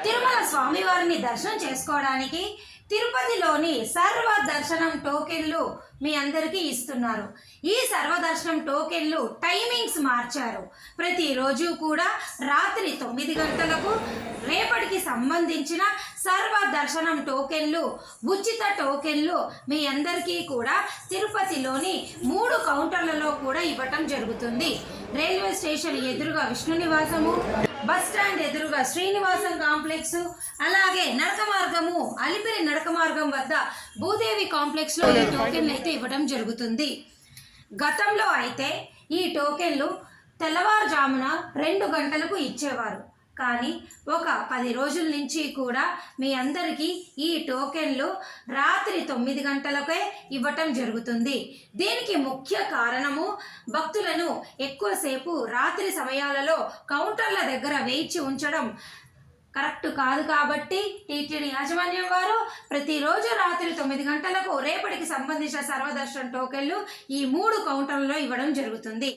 తిరుమల స్వామివారిని దర్శనం చేసుకోవడానికి తిరుపతిలోని సర్వ దర్శనం టోకెన్లు మీ అందరికీ ఇస్తున్నారు. ఈ సర్వదర్శనం టోకెన్లు టైమింగ్స్ మార్చారు. ప్రతిరోజు కూడా రాత్రి 9 గంటలకు రేపటికి సంబంధించిన సర్వ దర్శనం టోకెన్లు, ఉచిత టోకెన్లు మీ అందరికీ కూడా తిరుపతిలోని 3 కౌంటర్లలో కూడా ఇవ్వటం జరుగుతుంది. రైల్వే స్టేషన్ ఎదురుగా విష్ణు నివాసము, బస్ స్టాండ్ ఎదురుగా శ్రీనివాసం కాంప్లెక్స్, అలాగే నడక మార్గము అలిపిరి నడక మార్గం వద్ద భూదేవి కాంప్లెక్స్లో ఈ టోకెన్లు అయితే ఇవ్వడం జరుగుతుంది. గతంలో అయితే ఈ టోకెన్లు తెల్లవారుజామున 2 గంటలకు ఇచ్చేవారు. కానీ ఒక 10 రోజుల నుంచి కూడా మీ అందరికీ ఈ టోకెన్లు రాత్రి 9 గంటలకే ఇవ్వటం జరుగుతుంది. దీనికి ముఖ్య కారణము భక్తులను ఎక్కువసేపు రాత్రి సమయాలలో కౌంటర్ల దగ్గర వేచి ఉంచడం కరెక్ట్ కాదు. కాబట్టి టీటీడీ యాజమాన్యం వారు ప్రతిరోజు రాత్రి 9 గంటలకు రేపటికి సంబంధించిన సర్వదర్శనం టోకెన్లు ఈ 3 కౌంటర్లలో ఇవ్వడం జరుగుతుంది.